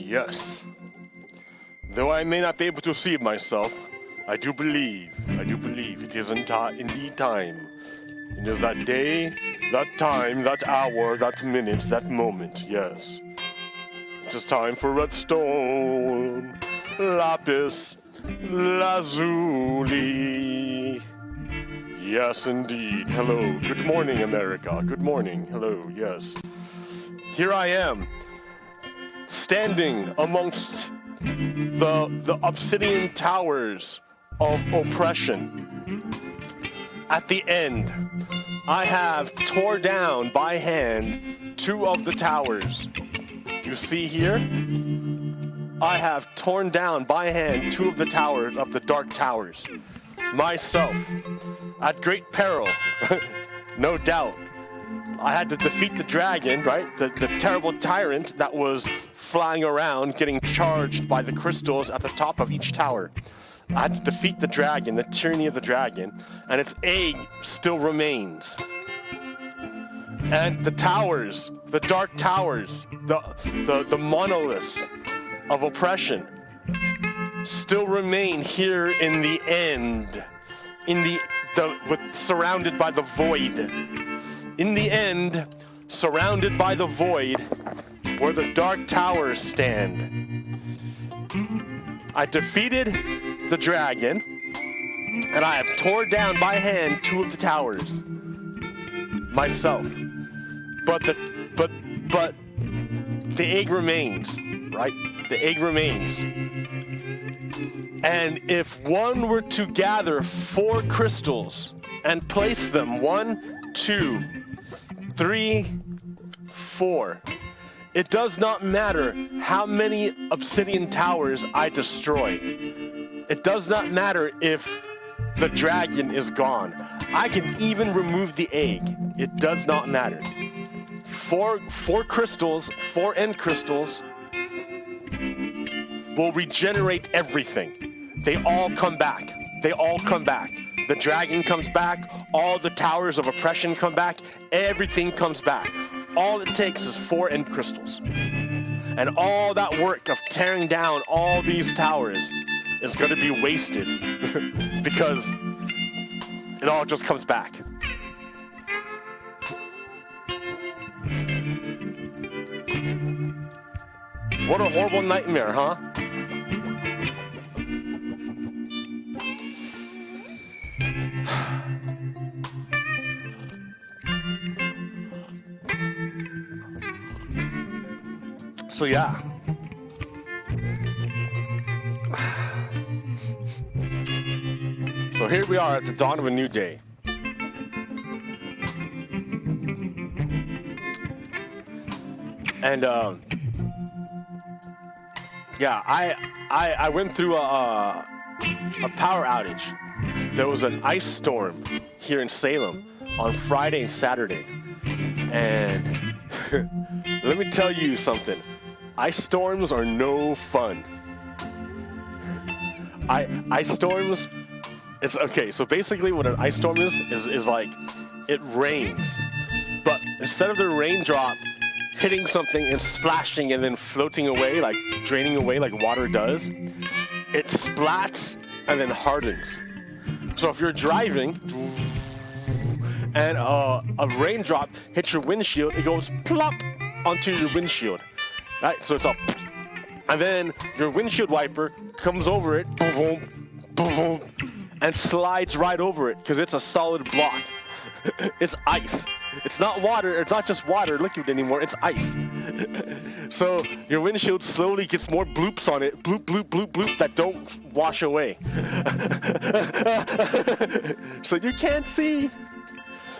Yes. Though I may not be able to see myself, I do believe it is indeed time. It is that day, that time, that hour, that minute, that moment, yes. It is time for redstone, Lapis Lazuli. Yes, indeed. Hello. Good morning, America. Good morning. Hello. Yes. Here I am, standing amongst the Obsidian towers of oppression. At the end, I have tore down by hand 2 of the towers. You see here? I have torn down by hand 2 of the towers of the Dark Towers. Myself. At great peril. No doubt. I had to defeat the dragon, right? The terrible tyrant that was flying around getting charged by the crystals at the top of each tower. I had to defeat the dragon, the tyranny of the dragon, and its egg still remains. And the towers, the Dark Towers, the monoliths of oppression still remain here in the end, surrounded by the void. In the end, surrounded by the void, where the Dark Towers stand. I defeated the dragon, and I have torn down by hand 2 of the towers myself. But the egg remains, right? The egg remains. And if one were to gather 4 crystals and place them 1, 2, 3, 4, it does not matter how many obsidian towers I destroy. It does not matter if the dragon is gone. I can even remove the egg. It does not matter. 4 crystals, 4 end crystals will regenerate everything. They all come back. They all come back. The dragon comes back. All the towers of oppression come back. Everything comes back. All it takes is 4 end crystals. And all that work of tearing down all these towers is going to be wasted because it all just comes back. What a horrible nightmare, huh? So yeah. So here we are at the dawn of a new day. And yeah, I went through a power outage. There was an ice storm here in Salem on Friday and Saturday. And let me tell you something. Ice storms are no fun. Ice storms, it's okay. So basically what an ice storm is like, it rains. But instead of the raindrop hitting something and splashing and then floating away, like draining away like water does, it splats and then hardens. So if you're driving and a raindrop hits your windshield, it goes plop onto your windshield. Right? So it's a, and then your windshield wiper comes over it, boom, boom, boom, and slides right over it because it's a solid block. It's ice. It's not water. It's not just water, liquid anymore. It's ice. So your windshield slowly gets more bloops on it. Bloop, bloop, bloop, bloop that don't wash away. So you can't see.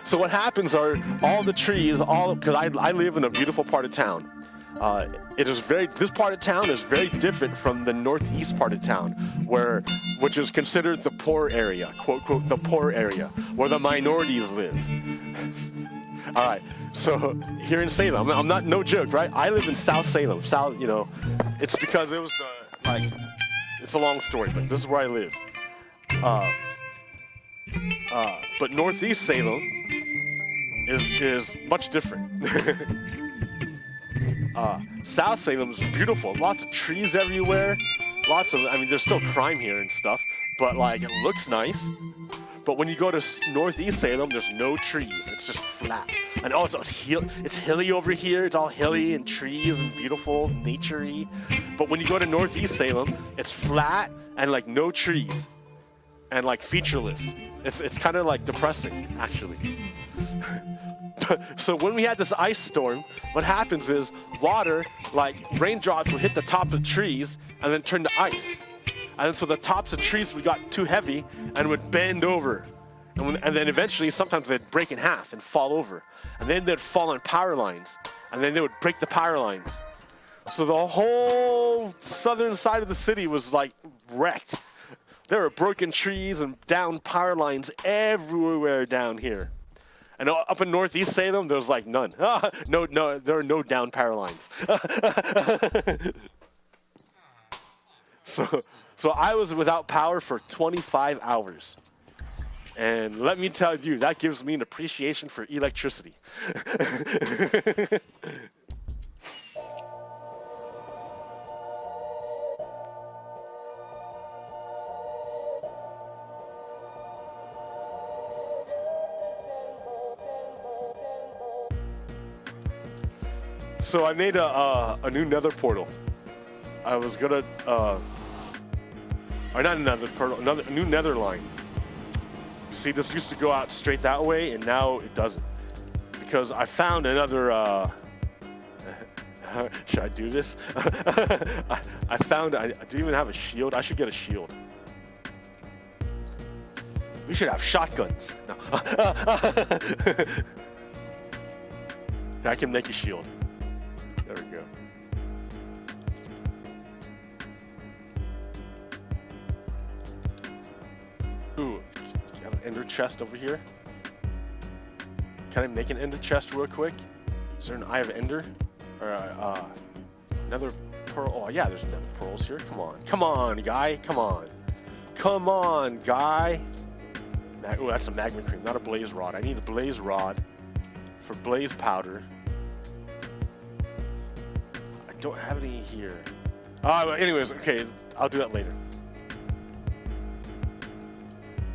So what happens are all the trees, because I live in a beautiful part of town. This part of town is very different from the northeast part of town, which is considered the poor area, quote, quote, the poor area, where the minorities live. All right, so here in Salem, I'm not, no joke, right? I live in South Salem, it's because it was it's a long story, but this is where I live. But northeast Salem is much different. South Salem is beautiful. Lots of trees everywhere. Lots of, I mean, there's still crime here and stuff, but like it looks nice. But when you go to Northeast Salem, there's no trees. It's just flat. And also it's hilly over here. It's all hilly and trees and beautiful, naturey. But when you go to Northeast Salem, it's flat and like no trees and like featureless. It's kind of like depressing, actually. So when we had this ice storm, what happens is water, like raindrops, would hit the top of trees and then turn to ice. And so the tops of trees would got too heavy and would bend over. And then eventually, sometimes they'd break in half and fall over. And then they'd fall on power lines. And then they would break the power lines. So the whole southern side of the city was like wrecked. There were broken trees and down power lines everywhere down here. And up in Northeast Salem, there was like none. No, there are no down power lines. So I was without power for 25 hours. And let me tell you, that gives me an appreciation for electricity. So I made a new nether portal. I was gonna, or not another portal, a new nether line. See, this used to go out straight that way, and now it doesn't. Because I found another, should I do this? I found, I do even have a shield. I should get a shield. We should have shotguns. No. I can make a shield. There we go. Ooh, you have an ender chest over here. Can I make an ender chest real quick? Is there an eye of ender? Or another pearl? Oh yeah, there's another pearls here. Come on, guy. Come on, guy. Oh, that's a magma cream, not a blaze rod. I need a blaze rod for blaze powder. Don't have any here. Anyways, okay, I'll do that later.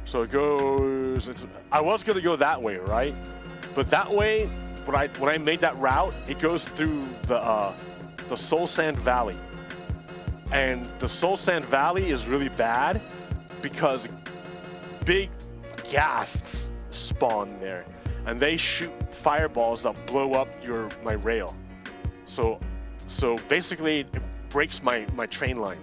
So it goes. I was gonna go that way, right? But that way, when I made that route, it goes through the Soul Sand Valley, and the Soul Sand Valley is really bad because big ghasts spawn there, and they shoot fireballs that blow up my rail. So basically, it breaks my train line,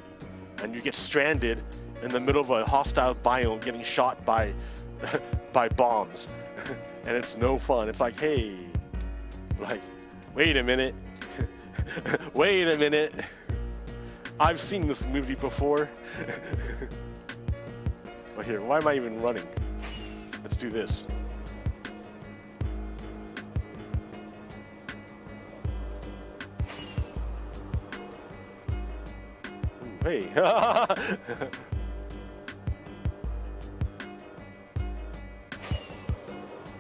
and you get stranded in the middle of a hostile biome, getting shot by bombs, and it's no fun. It's like, hey, like, wait a minute, wait a minute. I've seen this movie before. But here, why am I even running? Let's do this. Hey.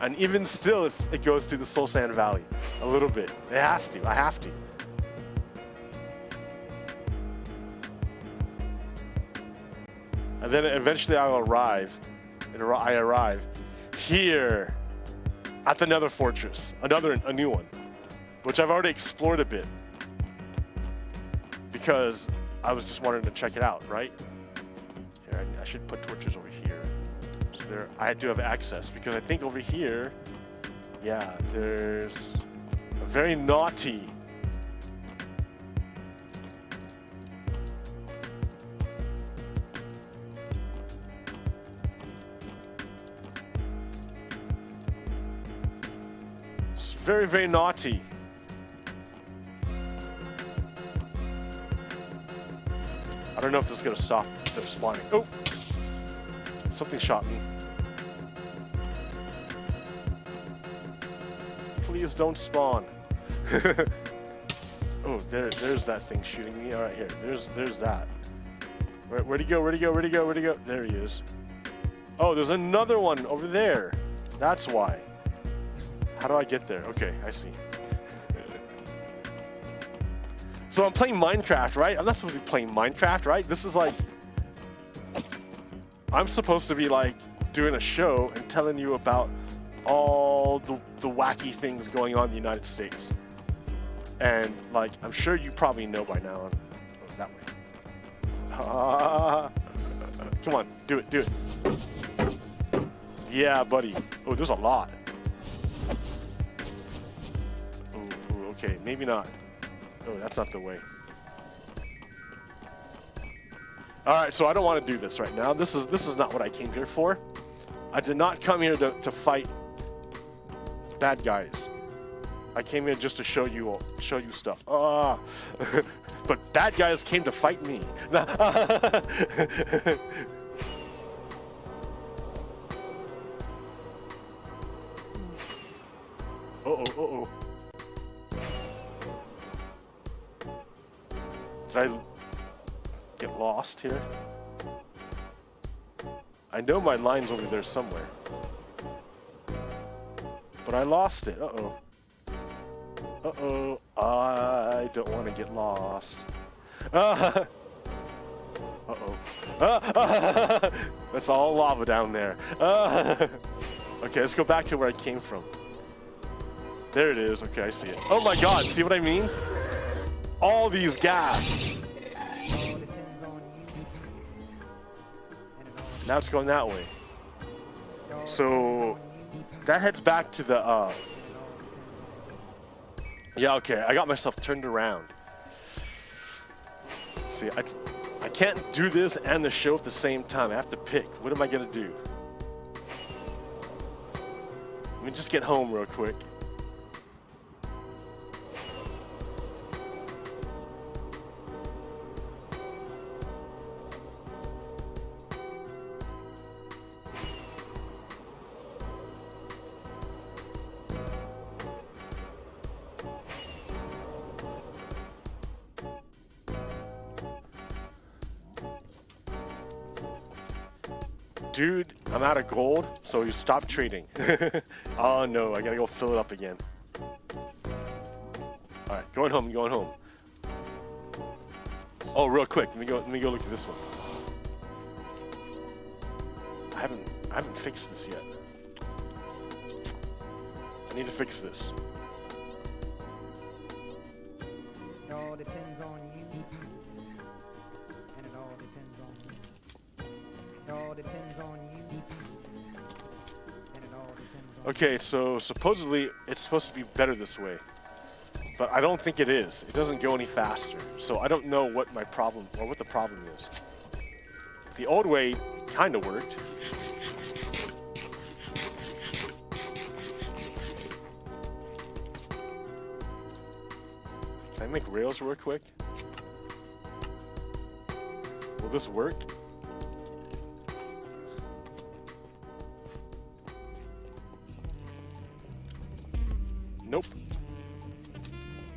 And even still, if it goes through the Soul Sand Valley a little bit, it has to. I have to. And then eventually I will arrive. I arrive here at the Nether Fortress, a new one, which I've already explored a bit because I was just wanting to check it out, right? Here, I should put torches over here. So there, I do have access because I think over here, yeah, there's a very naughty very, very naughty. I don't know if this is going to stop them spawning. Oh! Something shot me. Please don't spawn. Oh, there's that thing shooting me. Alright, here. There's that. Where'd he go? Where'd he go? Where'd he go? Where'd he go? There he is. Oh, there's another one over there. That's why. How do I get there? Okay, I see. So I'm playing Minecraft, right? I'm not supposed to be playing Minecraft, right? This is like... I'm supposed to be like doing a show and telling you about all the wacky things going on in the United States. And like, I'm sure you probably know by now. Oh, that way. Come on, do it, do it. Yeah, buddy. Oh, there's a lot. Ooh, okay, maybe not. Oh, that's not the way. Alright, so I don't want to do this right now. This is not what I came here for. I did not come here to fight bad guys. I came here just to show you stuff. But bad guys came to fight me. Uh-oh. Did I get lost here? I know my line's over there somewhere. But I lost it. Uh-oh. Uh-oh. I don't want to get lost. Uh-oh. That's all lava down there. Okay, let's go back to where I came from. There it is. Okay, I see it. Oh my god, see what I mean? All these gas. Now it's going that way. So that heads back to the yeah, okay, I got myself turned around. See, I can't do this and the show at the same time. I have to pick. What am I gonna do? Let me just get home real quick. Dude, I'm out of gold, so you stop trading. Oh no, I gotta go fill it up again. Alright, going home. Oh, real quick, let me go look at this one. I haven't fixed this yet. I need to fix this. It all depends on you. And it all depends on me. It all depends on you. And it all depends on Okay, so supposedly it's supposed to be better this way. But I don't think it is. It doesn't go any faster. So I don't know what my problem, or what the problem is. The old way kind of worked. Can I make rails real quick? Will this work? Nope.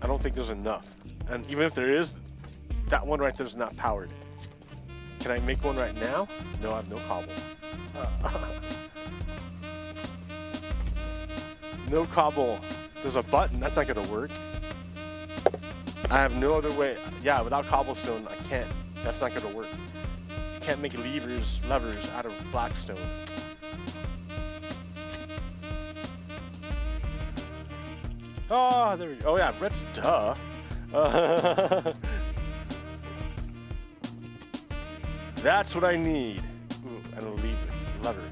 I don't think there's enough. And even if there is, that one right there is not powered. Can I make one right now? No, I have no cobble. No cobble. There's a button. That's not gonna work. I have no other way. Yeah, without cobblestone, I can't. That's not gonna work. I can't make levers out of blackstone. Oh, there we go. Oh yeah, red's duh. That's what I need. Ooh, and a lever.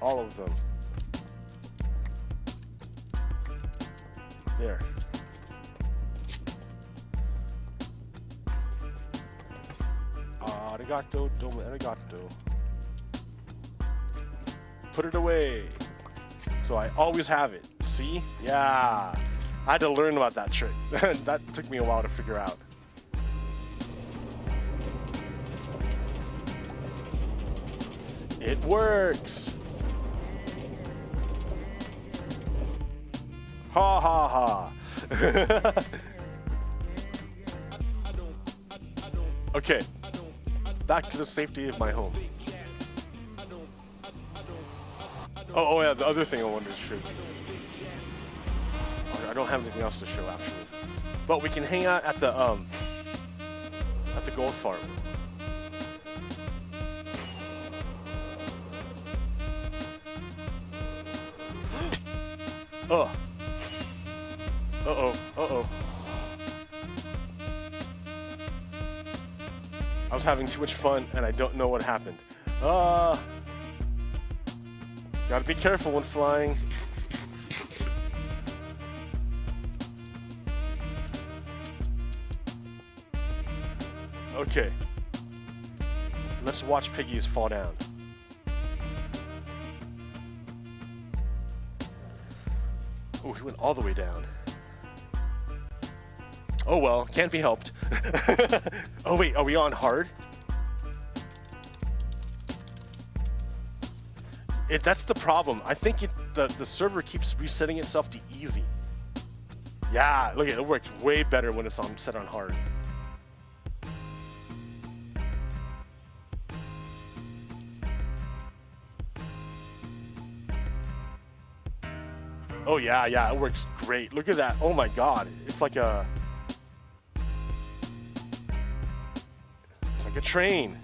All of them. There. Arigato, domo arigato. Put it away. So I always have it. See? Yeah. I had to learn about that trick. That took me a while to figure out. It works. Ha ha ha. Okay, back to the safety of my home. Oh yeah, the other thing I wanted to show you. I don't have anything else to show actually, but we can hang out at the gold farm. Oh. Uh-oh. Uh-oh. I was having too much fun and I don't know what happened. Gotta be careful when flying. Okay. Let's watch piggies fall down. Oh, he went all the way down. Oh well, can't be helped. Oh wait, are we on hard? That's the problem. I think the server keeps resetting itself to easy. Yeah, look at it, it works way better when it's set on hard. Oh yeah, yeah, it works great. Look at that. Oh my god. It's like a train.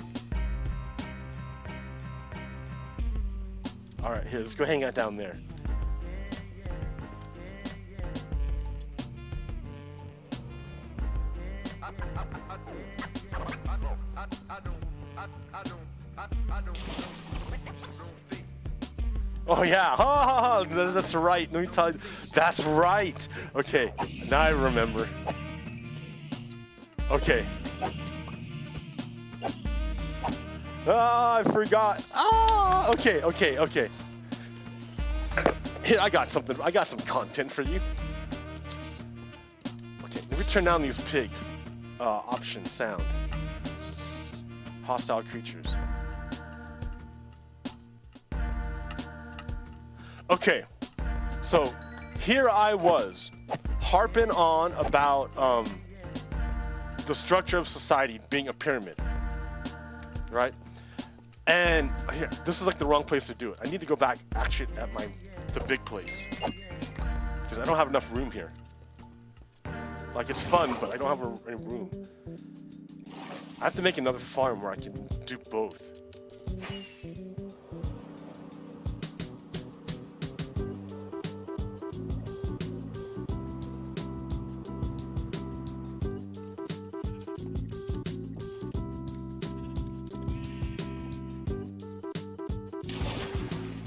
All right, here, let's go hang out down there. Oh yeah, ha, that's right. Let me tell you, that's right. Okay, now I remember. Okay. Ah, I forgot. Ah, okay. Here, I got something. I got some content for you. Okay, let me turn down these pigs. Option sound. Hostile creatures. Okay, so here I was harping on about the structure of society being a pyramid, right? And here, this is like the wrong place to do it. I need to go back actually at the big place because I don't have enough room here. Like it's fun, but I don't have any room. I have to make another farm where I can do both.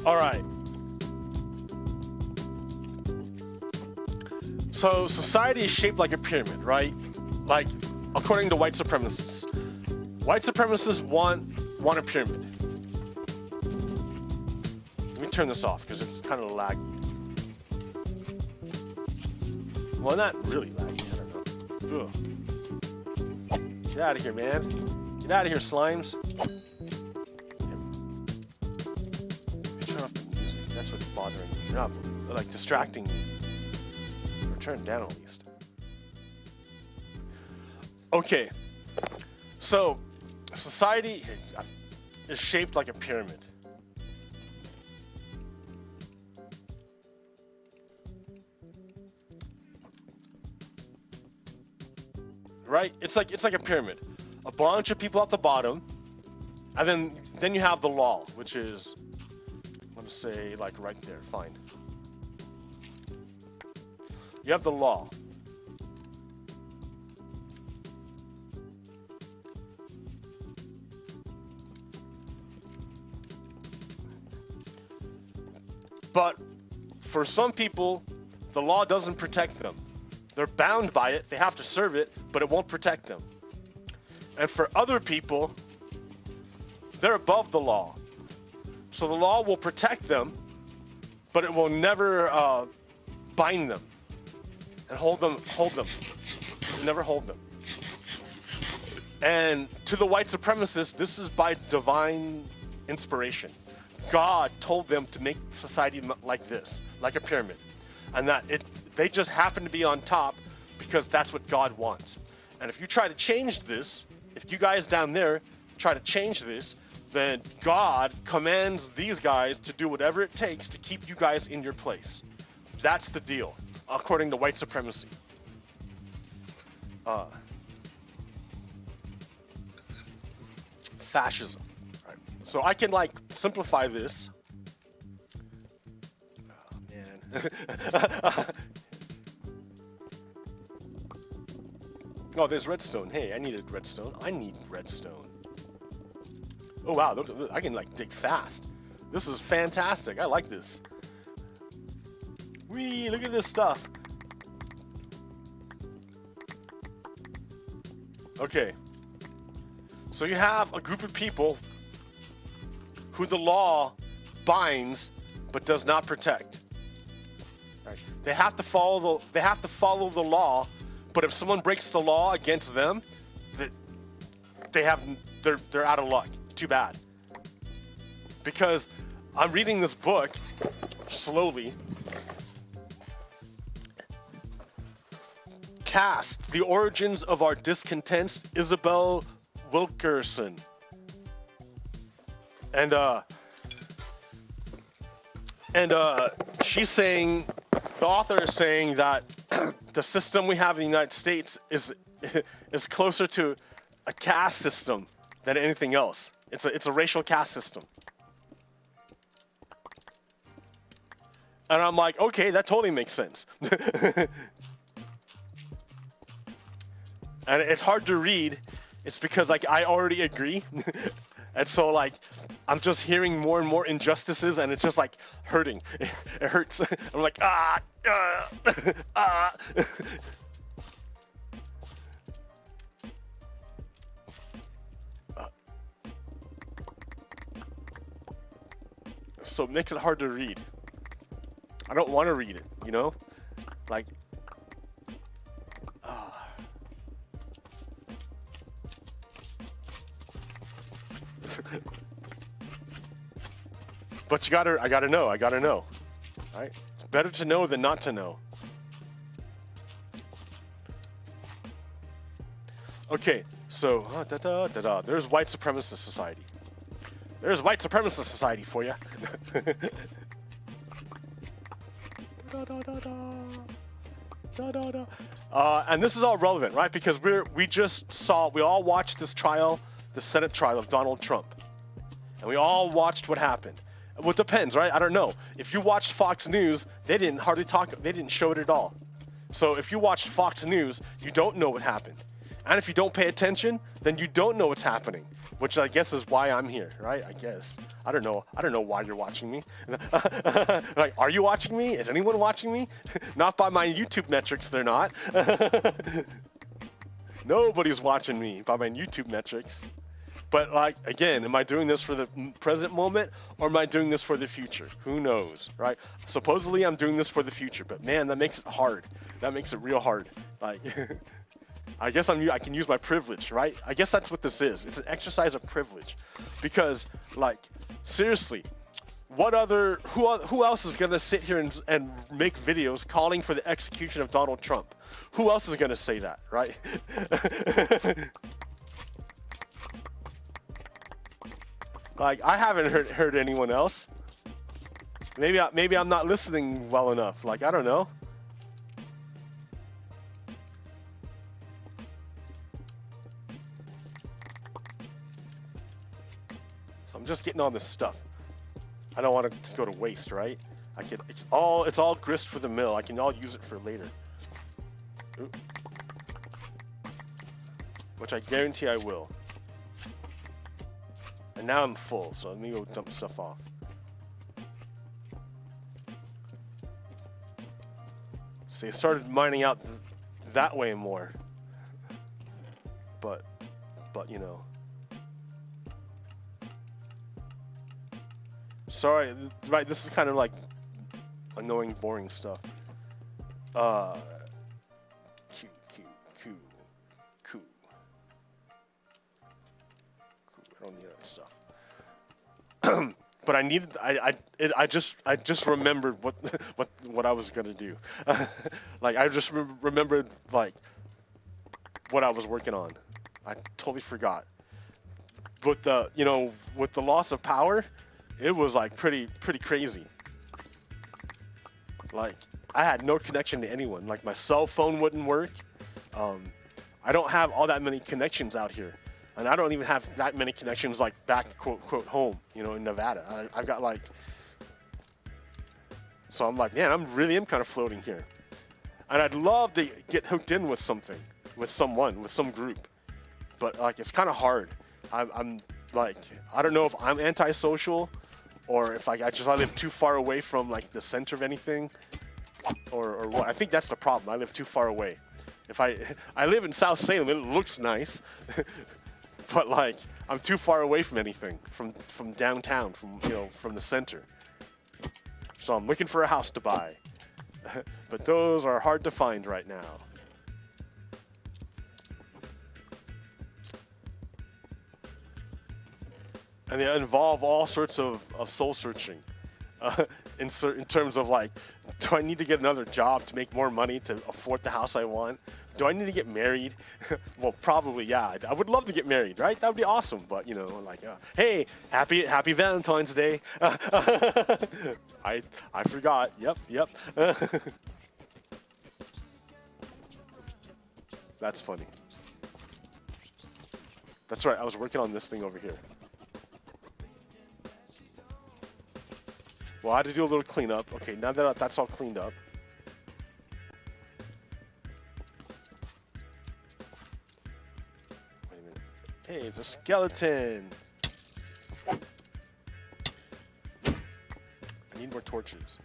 All right. So society is shaped like a pyramid, right? Like, according to white supremacists. White supremacists want a pyramid. Let me turn this off because it's kind of laggy. Well, not really laggy, I don't know. Ugh. Get out of here, man. Get out of here, slimes. That's what's bothering me. You're not like distracting me. Or turn it down at least. Okay. So society is shaped like a pyramid. Right? It's like a pyramid. A bunch of people at the bottom, and then you have the law, which is, I'm gonna say like right there, fine. You have the law. But for some people, the law doesn't protect them. They're bound by it, they have to serve it, but it won't protect them. And for other people, they're above the law. So the law will protect them, but it will never bind them and hold them. It'll never hold them. And to the white supremacists, this is by divine inspiration. God told them to make society like this, like a pyramid, and that they just happen to be on top because that's what God wants. And if you try to change this, if you guys down there try to change this, then God commands these guys to do whatever it takes to keep you guys in your place. That's the deal, according to white supremacy. Fascism. Right. So I can like simplify this. Oh, man. Oh, there's redstone. Hey, I needed redstone. I need redstone. Oh wow, look, I can like dig fast. This is fantastic. I like this. Wee, look at this stuff. Okay. So you have a group of people who the law binds but does not protect. Right. They have to follow the law, but if someone breaks the law against them, they're out of luck. Too bad. Because I'm reading this book slowly. Cast: The Origins of Our Discontents, Isabel Wilkerson. And she's saying, the author is saying that the system we have in the United States is closer to a caste system than anything else. It's a racial caste system. And I'm like, okay, that totally makes sense. And it's hard to read. It's because like I already agree. And so like I'm just hearing more and more injustices, and it's just like hurting. It hurts. I'm like ah. So it makes it hard to read. I don't want to read it, you know? Like, but I gotta know. Alright? It's better to know than not to know. Okay, so, there's white supremacist society. There's white supremacist society for you. And this is all relevant, right? Because we all watched this trial, the Senate trial of Donald Trump. And we all watched what happened. Well, it depends, right? I don't know. If you watched Fox News, they didn't show it at all. So if you watched Fox News, you don't know what happened. And if you don't pay attention, then you don't know what's happening. Which I guess is why I'm here, right? I guess. I don't know why you're watching me. Like, are you watching me? Is anyone watching me? Not by my YouTube metrics, they're not. Nobody's watching me by my YouTube metrics. But like, again, am I doing this for the present moment, or am I doing this for the future? Who knows, right? Supposedly I'm doing this for the future, but man, that makes it hard. That makes it real hard. Like, I guess I can use my privilege, right? I guess that's what this is. It's an exercise of privilege. Because, like, seriously, who else is gonna sit here and make videos calling for the execution of Donald Trump? Who else is gonna say that, right? Like, I haven't heard anyone else. Maybe I'm not listening well enough. Like, I don't know. So I'm just getting on this stuff. I don't want it to go to waste, right? It's all grist for the mill. I can all use it for later. Ooh. Which I guarantee I will. And now I'm full, so let me go dump stuff off. See, I started mining out that way more. But you know. Sorry, right, this is kind of like annoying, boring stuff. Q. I don't need that stuff. But I just remembered what I was gonna do. Like, I just remembered like what I was working on. I totally forgot. With the, you know, with the loss of power, it was like pretty crazy. Like, I had no connection to anyone. Like, my cell phone wouldn't work. I don't have all that many connections out here. And I don't even have that many connections, like, back, quote, home, you know, in Nevada. I've got, like... So I'm like, man, I really am kind of floating here. And I'd love to get hooked in with something, with someone, with some group. But, like, it's kind of hard. I'm like, I don't know if I'm antisocial or if I live too far away from, like, the center of anything or what. I think that's the problem. I live too far away. If I live in South Salem, it looks nice, but, like, I'm too far away from anything, from downtown, from the center. So I'm looking for a house to buy, but those are hard to find right now. And they involve all sorts of soul searching, in terms of, like, do I need to get another job to make more money to afford the house I want? Do I need to get married? Well, probably, yeah. I would love to get married, right? That would be awesome. But, you know, like, hey, happy Valentine's Day. I forgot. Yep. That's funny. That's right. I was working on this thing over here. Well, I had to do a little cleanup. Okay, now that that's all cleaned up. Wait a minute. Hey, it's a skeleton. I need more torches.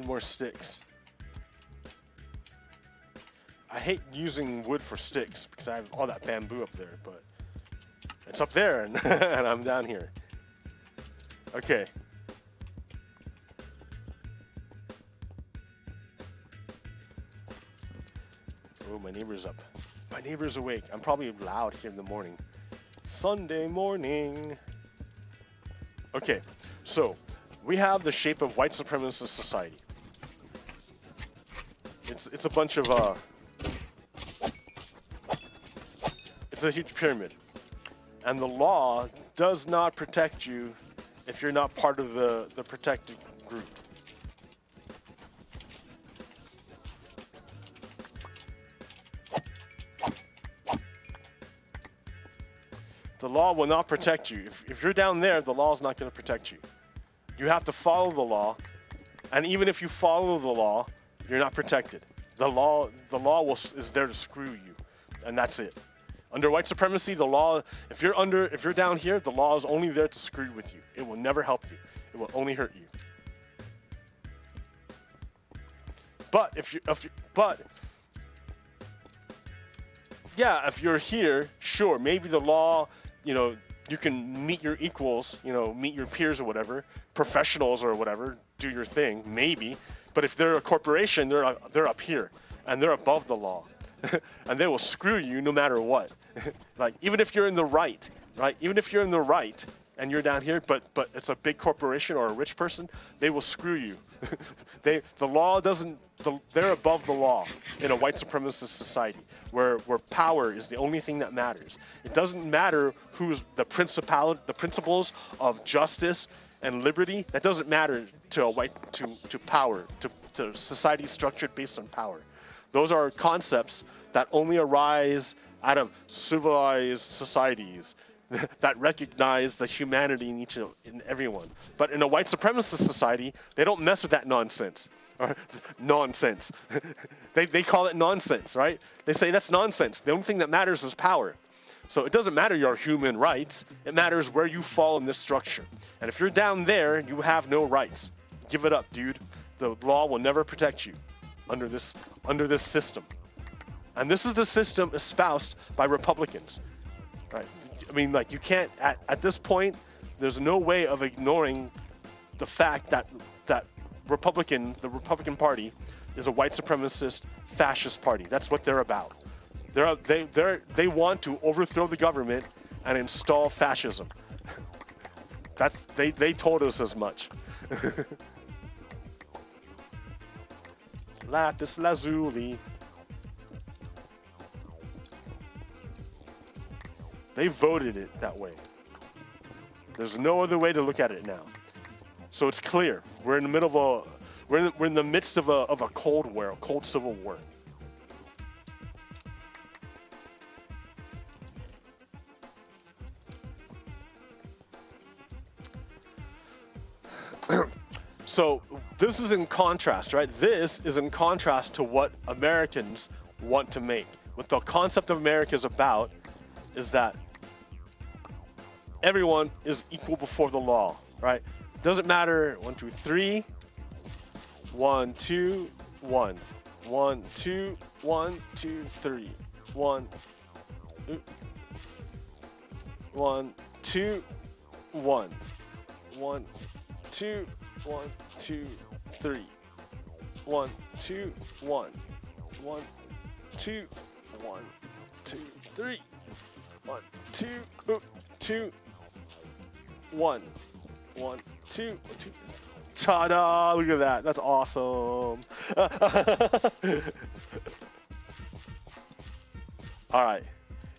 More sticks. I hate using wood for sticks because I have all that bamboo up there, but it's up there and, and I'm down here. Okay. Oh, my neighbor's up. My neighbor's awake. I'm probably loud here in the morning. Sunday morning. Okay, so we have the shape of white supremacist society. It's a bunch of it's a huge pyramid, and the law does not protect you if you're not part of the protected group. The law will not protect you. If you're down there, the law is not going to protect you. You have to follow the law, and even if you follow the law, you're not protected. The law is there to screw you, and that's it. Under white supremacy, the law, if you're down here, the law is only there to screw with you. It will never help you. It will only hurt you. But if you're here, sure, maybe the law, you know, you can meet your equals, you know, meet your peers or whatever, professionals or whatever, do your thing, maybe. But if they're a corporation, they're up here, and they're above the law, and they will screw you no matter what. Like, even if you're in the right, right? Even if you're in the right and you're down here, but it's a big corporation or a rich person, they will screw you. They're above the law in a white supremacist society where power is the only thing that matters. It doesn't matter who's the principles of justice and liberty. That doesn't matter to power, to society structured based on power. Those are concepts that only arise out of civilized societies that recognize the humanity in everyone. But in a white supremacist society, they don't mess with that nonsense. Or nonsense. They call it nonsense, right? They say that's nonsense. The only thing that matters is power. So it doesn't matter your human rights. It matters where you fall in this structure. And if you're down there, you have no rights. Give it up, dude. The law will never protect you under this system. And this is the system espoused by Republicans, right? I mean, like, you can't, at this point, there's no way of ignoring the fact that the Republican Party is a white supremacist fascist party. That's what they're about. They want to overthrow the government and install fascism. They told us as much. Lapis Lazuli. They voted it that way. There's no other way to look at it now. So it's clear. We're in the middle of a we're in the midst of a cold war, a cold civil war. So this is in contrast, right? This is in contrast to what Americans want to make. What the concept of America is about is that everyone is equal before the law, right? Doesn't matter. 1, 2, 3. 1, 2, 1. 1, 2, 1, 2, 3. 1, 1, 2, 1. 1, 2, 1, 2, 3. 1, 2, 1. 1, 2, 1, 2, 3. 1, 2, 2, 1. 1, 2, 2. Ta-da! Look at that. That's awesome. All right.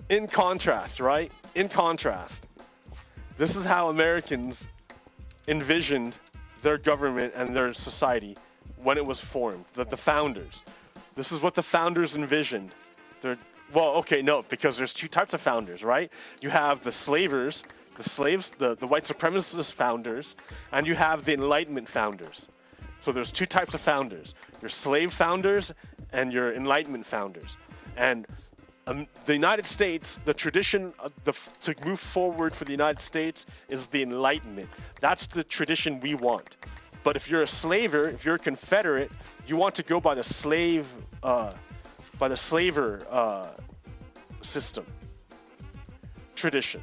In contrast, right? In contrast, this is how Americans envisioned their government and their society when it was formed. The founders. This is what the founders envisioned. Well, okay, no, because there's two types of founders, right? You have the slavers, the slaves, the white supremacist founders, and you have the Enlightenment founders. So there's two types of founders: your slave founders and your Enlightenment founders. And the United States, the tradition to move forward for the United States is the Enlightenment. That's the tradition we want. But if you're a slaver, if you're a Confederate, you want to go by the slaver system, tradition,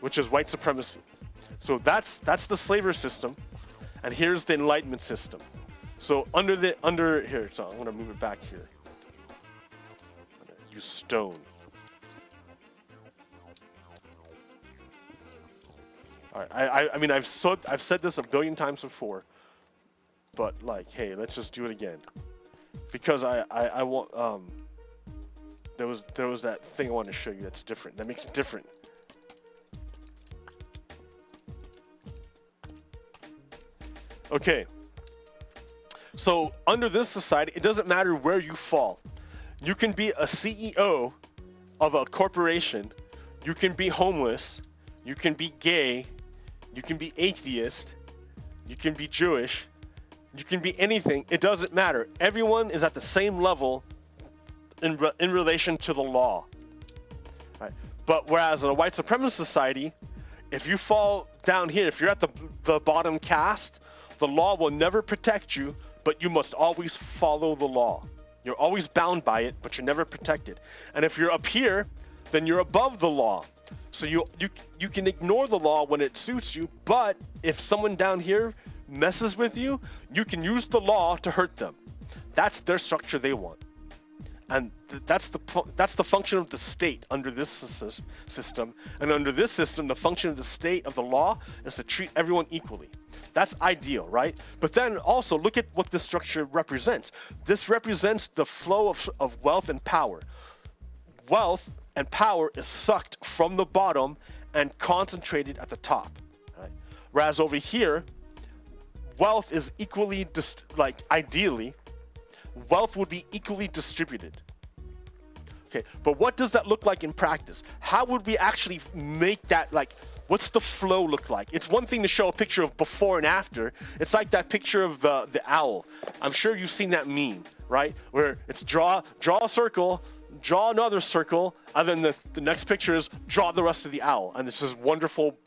which is white supremacy. So that's the slaver system, and here's the Enlightenment system. So under here, so I'm gonna move it back here. Use stone. All right, I mean I've said this a billion times before, but like, hey, let's just do it again, because I want there was that thing I wanted to show you that's different, that makes it different. Okay, so under this society, it doesn't matter where you fall. You can be a CEO of a corporation, you can be homeless, you can be gay, you can be atheist, you can be Jewish, you can be anything. It doesn't matter. Everyone is at the same level in relation to the law. Right? But whereas in a white supremacist society, if you fall down here, if you're at the bottom caste, the law will never protect you, but you must always follow the law. You're always bound by it, but you're never protected. And if you're up here, then you're above the law. So you can ignore the law when it suits you, but if someone down here messes with you, you can use the law to hurt them. That's their structure they want. And that's the function of the state under this system. And under this system, the function of the state of the law is to treat everyone equally. That's ideal, right? But then also look at what this structure represents. This represents the flow of wealth and power. Wealth and power is sucked from the bottom and concentrated at the top. Right? Whereas over here, wealth is equally, ideally, wealth would be equally distributed. Okay, but what does that look like in practice? How would we actually make that, what's the flow look like? It's one thing to show a picture of before and after. It's like that picture of the owl. I'm sure you've seen that meme, right? Where it's draw a circle, draw another circle, and then the next picture is draw the rest of the owl. And this is wonderful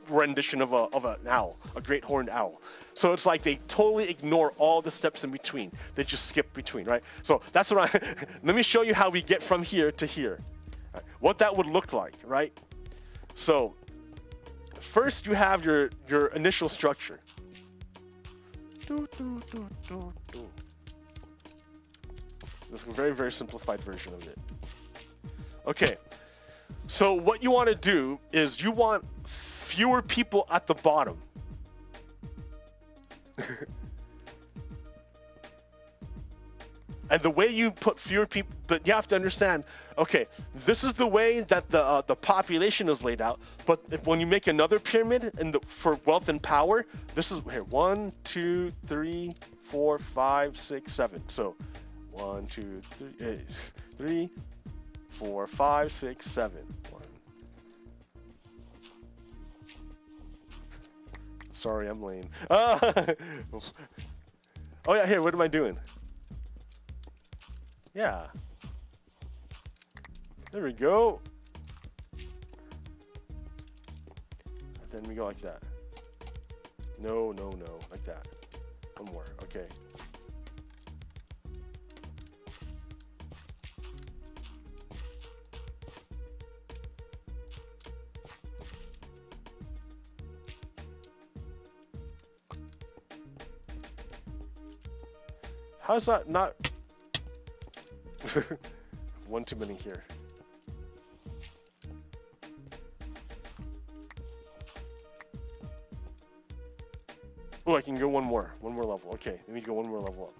rendition of an owl, a great horned owl. So it's like they totally ignore all the steps in between. They just skip between, right? So that's what let me show you how we get from here to here. Right? What that would look like, right? So first you have your initial structure. This is a very, very simplified version of it. Okay, so what you want to do is you want fewer people at the bottom. And the way you put fewer people, but you have to understand, okay, this is the way that the population is laid out. But when you make another pyramid for wealth and power, this is here 1, 2, 3, 4, 5, 6, 7. So 1, 2, 3, 3, 4, 5, 6, 7. 1. Sorry, I'm lame. Oh yeah, here. What am I doing? Yeah. There we go. And then we go like that. No, no, no. Like that. One more. Okay. How's that not... One too many here. Oh, I can go one more level. Okay, let me go one more level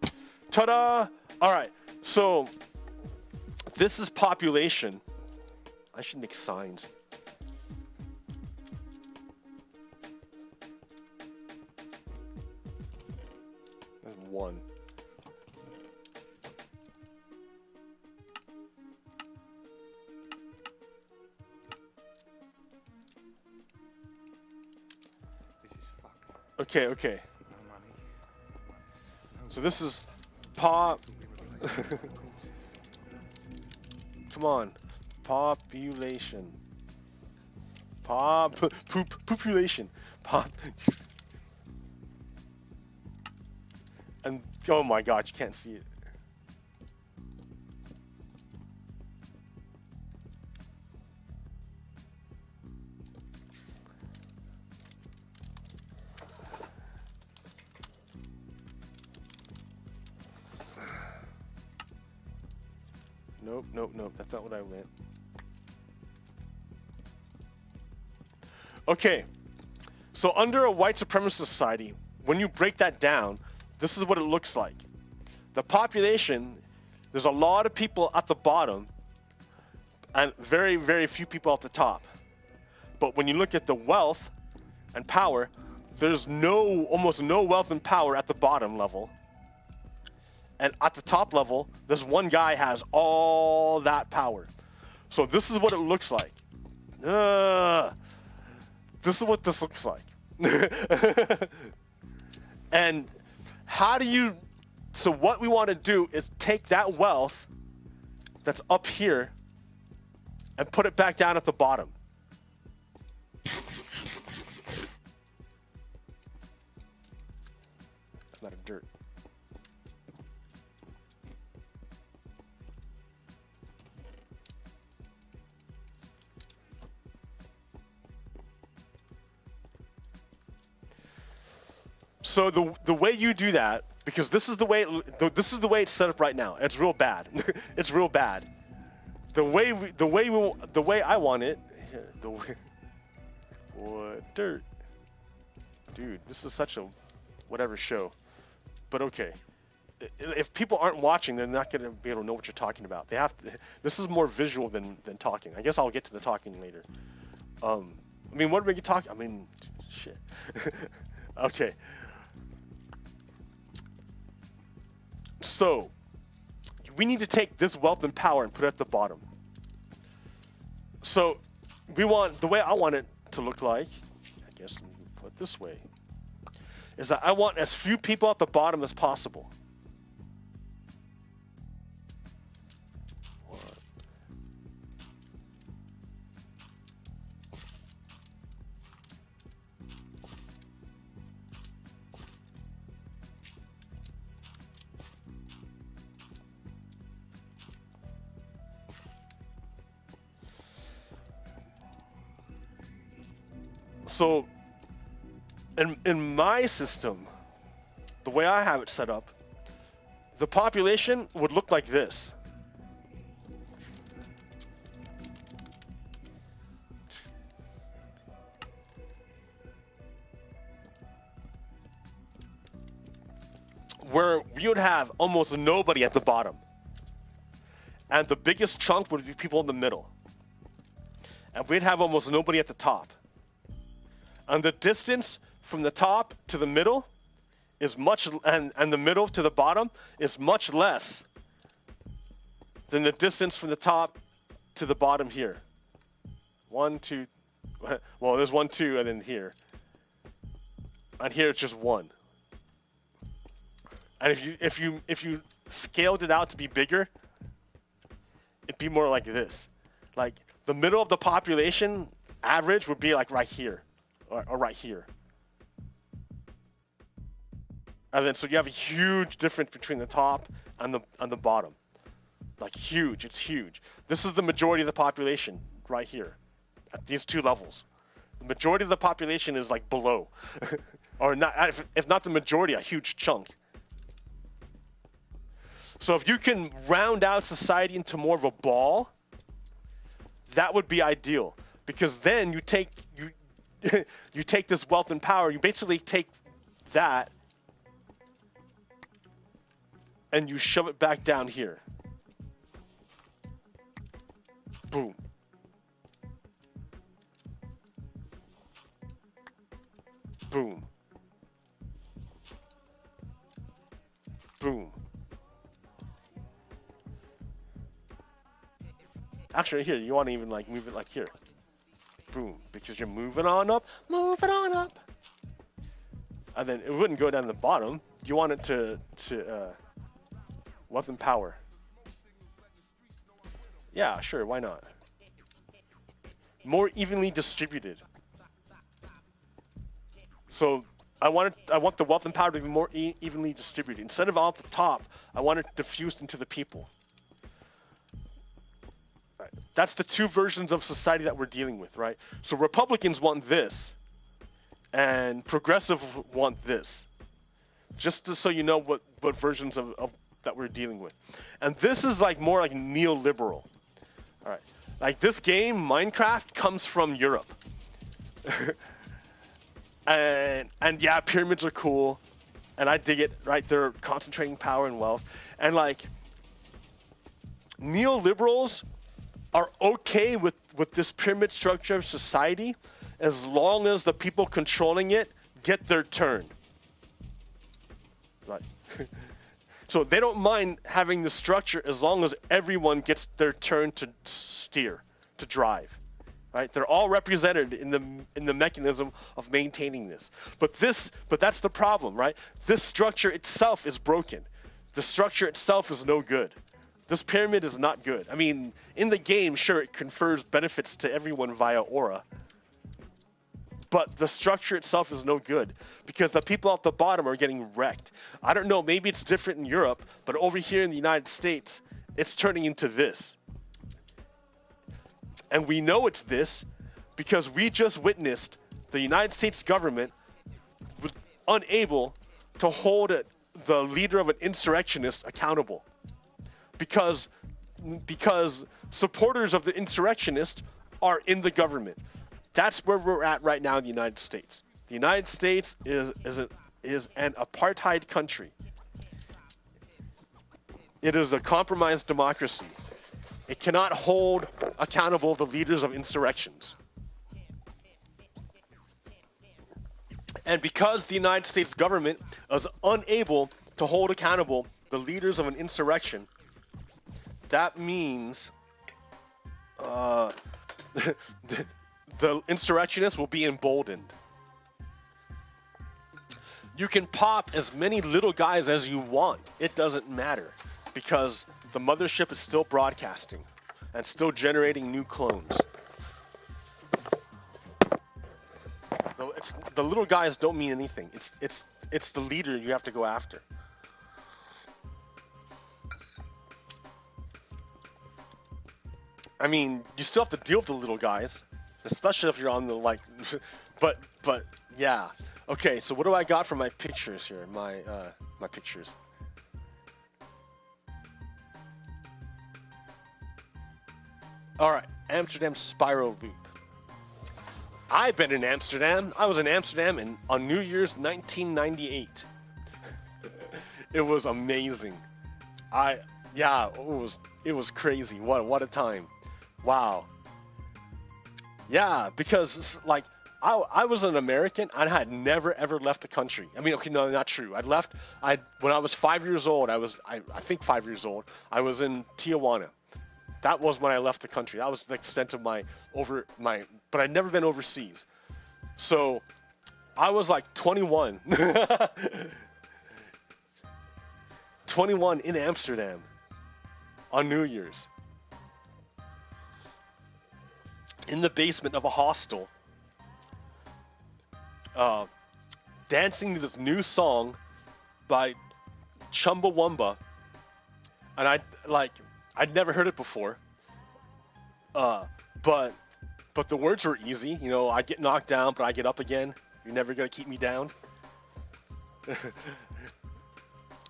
up. Ta-da! All right, so this is population. I should make signs. One. This is fucked. Okay, okay. No money. So this is pop. Come on, population. Population. Pop. And oh my god, you can't see it. Nope, nope, nope, that's not what I meant. Okay, so under a white supremacist society, when you break that down, this is what it looks like. The population, there's a lot of people at the bottom and very, very few people at the top. But when you look at the wealth and power, there's almost no wealth and power at the bottom level. And at the top level, this one guy has all that power. So this is what it looks like. This is what this looks like. And how do you... So what we want to do is take that wealth that's up here and put it back down at the bottom. I'm out of dirt. So the way you do that, because this is the way it's set up right now. It's real bad. It's real bad. The way I want it. What dirt, dude? This is such a whatever show. But okay, if people aren't watching, they're not gonna be able to know what you're talking about. They have to. This is more visual than talking. I guess I'll get to the talking later. I mean, what are we talking? I mean, shit. Okay. So, we need to take this wealth and power and put it at the bottom. So, the way I want it to look like, I guess let me put it this way, is that I want as few people at the bottom as possible. So in my system, the way I have it set up, the population would look like this. Where we would have almost nobody at the bottom. And the biggest chunk would be people in the middle. And we'd have almost nobody at the top. And the distance from the top to the middle is much, and the middle to the bottom is much less than the distance from the top to the bottom here. 1, 2, well, there's 1, 2, and then here. And here it's just 1. And if you scaled it out to be bigger, it'd be more like this. Like the middle of the population average would be like right here, or right here. And then so you have a huge difference between the top and the bottom. Like huge, it's huge. This is the majority of the population right here at these two levels. The majority of the population is like below, or not, if not the majority, a huge chunk. So if you can round out society into more of a ball, that would be ideal, because then you take you take this wealth and power, you basically take that and you shove it back down here. Boom. Boom. Boom. Actually, here, you want to even like move it like here. Boom. Because you're moving on up. Moving on up. And then it wouldn't go down the bottom. You want it to wealth and power. Yeah, sure, why not? More evenly distributed. So I want the wealth and power to be more evenly distributed. Instead of all at the top, I want it diffused into the people. That's the two versions of society that we're dealing with, right? So Republicans want this, and progressive want this. Just so you know what versions of that we're dealing with. And this is like more like neoliberal. All right, like this game, Minecraft, comes from Europe. and yeah, pyramids are cool, and I dig it, right? They're concentrating power and wealth. And like neoliberals are okay with this pyramid structure of society as long as the people controlling it get their turn. Right. So they don't mind having the structure as long as everyone gets their turn to steer, to drive. Right? They're all represented in the mechanism of maintaining this. But that's the problem, right? This structure itself is broken. The structure itself is no good. This pyramid is not good. I mean, in the game, sure, it confers benefits to everyone via aura. But the structure itself is no good because the people at the bottom are getting wrecked. I don't know, maybe it's different in Europe, but over here in the United States, it's turning into this. And we know it's this because we just witnessed the United States government was unable to hold the leader of an insurrectionist accountable. Because supporters of the insurrectionist are in the government. That's where we're at right now in the United States. The United States is an apartheid country. It is a compromised democracy. It cannot hold accountable the leaders of insurrections. And because the United States government is unable to hold accountable the leaders of an insurrection, that means the insurrectionists will be emboldened. You can pop as many little guys as you want. It doesn't matter because the mothership is still broadcasting and still generating new clones. The little guys don't mean anything. It's the leader you have to go after. I mean, you still have to deal with the little guys. especially if you're on the like. But yeah. Okay, so what do I got for my pictures here? My pictures. All right, Amsterdam Spiral Loop. I've been in Amsterdam. I was in Amsterdam on New Year's 1998. It was amazing. It was crazy. What a time. Wow. Yeah, because like I was an American and I had never ever left the country. I mean, okay, no, not true. When I was 5 years old. I think 5 years old. I was in Tijuana. That was when I left the country. That was the extent of but I'd never been overseas. So I was like 21. 21 in Amsterdam on New Year's. In the basement of a hostel. Dancing to this new song by Chumbawamba. And I'd never heard it before. But the words were easy. You know, I get knocked down, but I get up again. You're never gonna keep me down.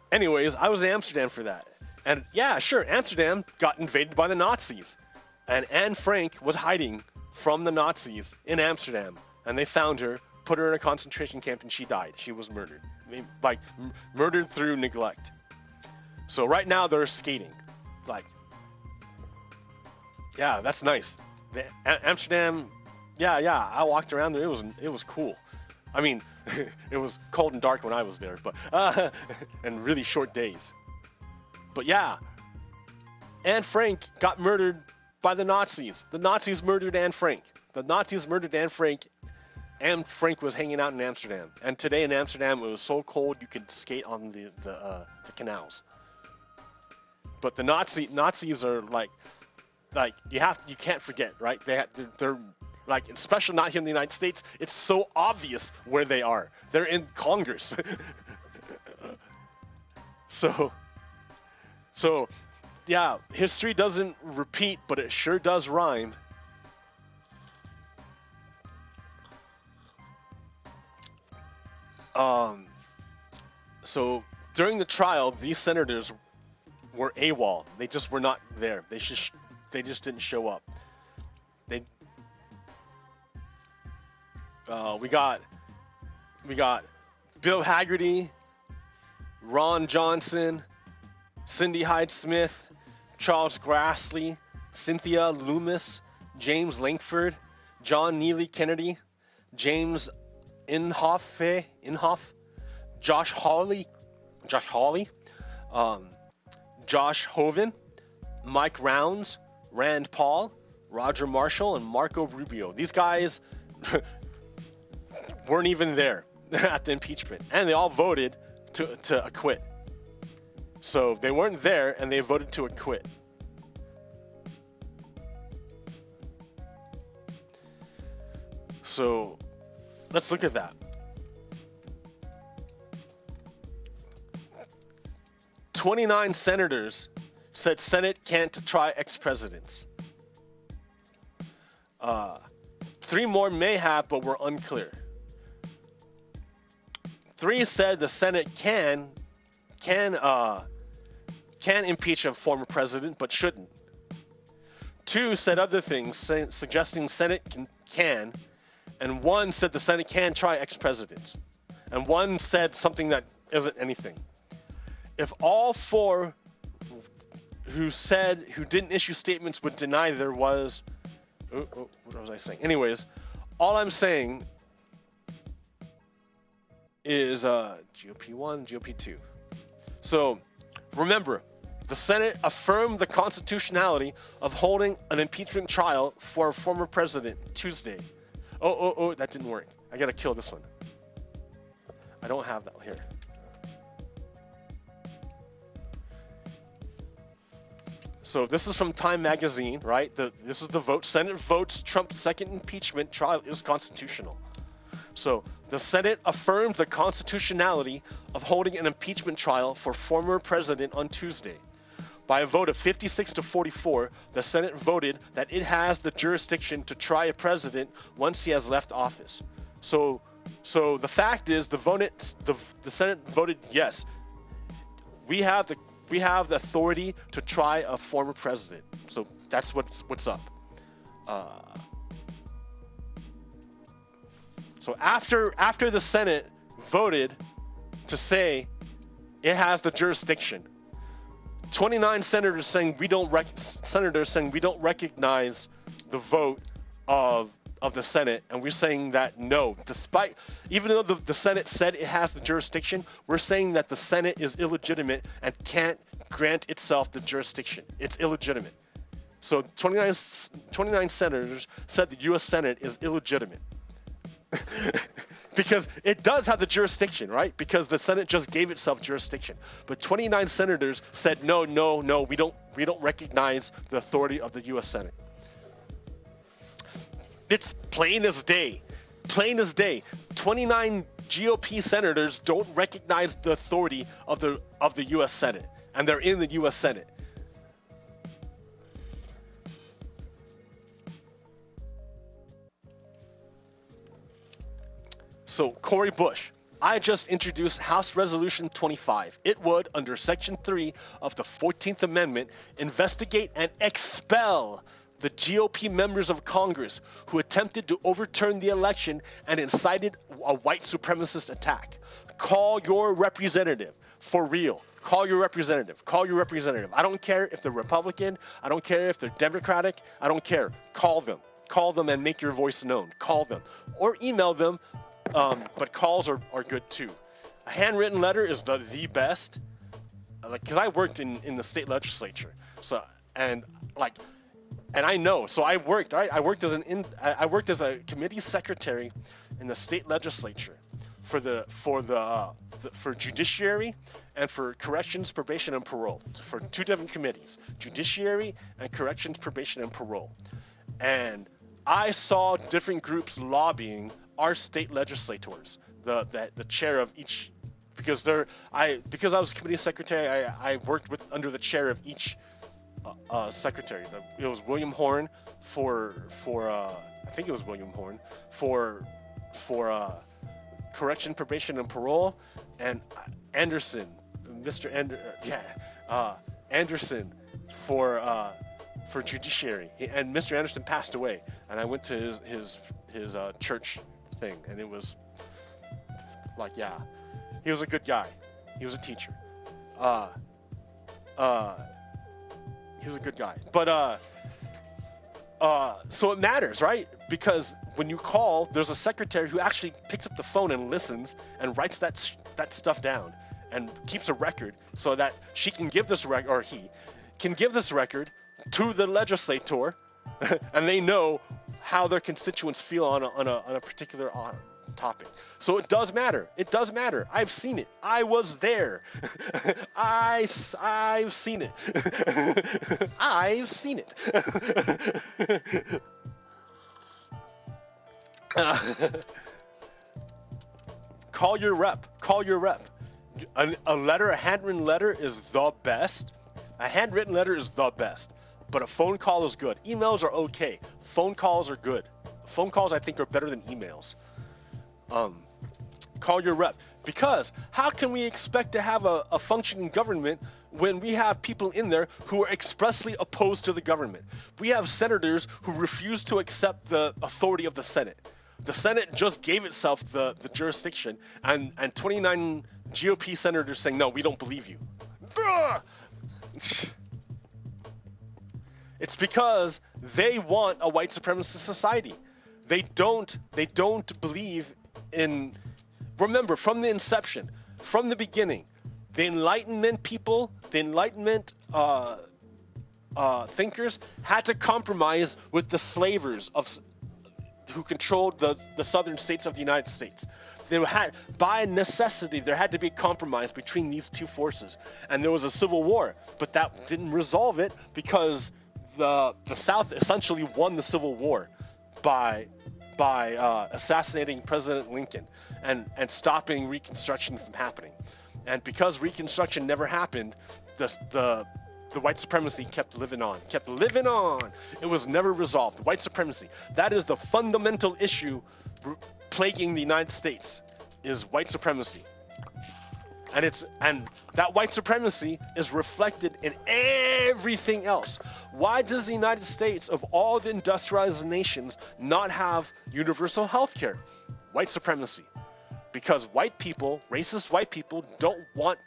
Anyways, I was in Amsterdam for that. And yeah, sure, Amsterdam got invaded by the Nazis. And Anne Frank was hiding from the Nazis in Amsterdam. And they found her, put her in a concentration camp, and she died. She was murdered. I mean, like, murdered through neglect. So right now they're skating. Like, yeah, that's nice. Amsterdam, yeah, I walked around there. It was cool. I mean, it was cold and dark when I was there, but and really short days. But yeah, Anne Frank got murdered by the Nazis. The Nazis murdered Anne Frank. Anne Frank was hanging out in Amsterdam, and today in Amsterdam it was so cold you could skate on the canals. But the Nazis are like you can't forget, right? They're like, especially not here in the United States, it's so obvious where they are. They're in Congress. So yeah, history doesn't repeat, but it sure does rhyme. So during the trial, these senators were AWOL. They just were not there. They just didn't show up. We got Bill Haggerty, Ron Johnson, Cindy Hyde-Smith, Charles Grassley, Cynthia Loomis, James Langford, John Neely Kennedy, James Inhofe, Josh Hawley, Josh Hoven, Mike Rounds, Rand Paul, Roger Marshall, and Marco Rubio. These guys weren't even there at the impeachment, and they all voted to acquit. So they weren't there, and they voted to acquit. So let's look at that. 29 senators said Senate can't try ex-presidents. 3 more may have, but were unclear. 3 said the Senate can impeach a former president, but shouldn't. 2 said other things, suggesting Senate can, and 1 said the Senate can try ex-presidents, and 1 said something that isn't anything. If all 4 who didn't issue statements would deny there was, what was I saying? Anyways, all I'm saying is GOP 1, GOP 2. So remember, the Senate affirmed the constitutionality of holding an impeachment trial for a former president Tuesday. Oh, that didn't work. I gotta kill this one. I don't have that here. So this is from Time Magazine, right? This is the vote. Senate votes Trump's second impeachment trial is constitutional. So the Senate affirmed the constitutionality of holding an impeachment trial for former president on Tuesday. By a vote of 56 to 44, the Senate voted that it has the jurisdiction to try a president once he has left office. So the fact is, the Senate voted yes. We have the authority to try a former president. So that's what's up. So after the Senate voted to say it has the jurisdiction, 29 senators saying we don't recognize the vote of the Senate, and we're saying that no, even though the Senate said it has the jurisdiction, we're saying that the Senate is illegitimate and can't grant itself the jurisdiction. It's illegitimate. So 29 senators said the U.S. Senate is illegitimate. Because it does have the jurisdiction, right? Because the Senate just gave itself jurisdiction. But 29 senators said no, we don't recognize the authority of the U.S. Senate. It's plain as day. Plain as day. 29 GOP senators don't recognize the authority of the U.S. Senate, and they're in the U.S. Senate. So, Cory Bush, I just introduced House Resolution 25. It would, under Section 3 of the 14th Amendment, investigate and expel the GOP members of Congress who attempted to overturn the election and incited a white supremacist attack. Call your representative, for real. Call your representative. Call your representative. I don't care if they're Republican. I don't care if they're Democratic. I don't care. Call them. Call them and make your voice known. Call them. Or email them. But calls are good too. A handwritten letter is the best. Because I worked in the state legislature, and I know. So I worked as a committee secretary in the state legislature for judiciary and for corrections, probation, and parole, for two different committees: judiciary and corrections, probation, and parole. And I saw different groups lobbying our state legislators, the chair of each, because I was committee secretary, I worked under the chair of each secretary. It was William Horn for I think it was William Horn for correction, probation, and parole, and Anderson, Anderson for judiciary. And Mr. Anderson passed away, and I went to his church thing, and it was he was a good guy. He was a teacher. He was a good guy. But so it matters, right? Because when you call, there's a secretary who actually picks up the phone and listens and writes that stuff down and keeps a record so that she can give this record, or he can give this record to the legislator, and they know how their constituents feel on a particular topic. So it does matter. It does matter. I've seen it. I was there. I've seen it. I've seen it. Call your rep. Call your rep. A handwritten letter is the best. A handwritten letter is the best. But a phone call is good. Emails are okay. Phone calls are good. Phone calls, I think, are better than emails. Call your rep. Because how can we expect to have a functioning government when we have people in there who are expressly opposed to the government? We have senators who refuse to accept the authority of the Senate. The Senate just gave itself the jurisdiction, and 29 GOP senators saying, no, we don't believe you. It's because they want a white supremacist society. They don't believe in. Remember, from the inception, from the beginning, the Enlightenment people, the Enlightenment thinkers had to compromise with the slavers who controlled the southern states of the United States. By necessity, there had to be a compromise between these two forces, and there was a civil war. But that didn't resolve it because the South essentially won the Civil War by assassinating President Lincoln and stopping Reconstruction from happening. And because Reconstruction never happened, the the white supremacy kept living on. It was never resolved. White supremacy. That is the fundamental issue plaguing the United States, is white supremacy. And that white supremacy is reflected in everything else. Why does the United States, of all the industrialized nations, not have universal health care? White supremacy. Because white people, racist white people, don't want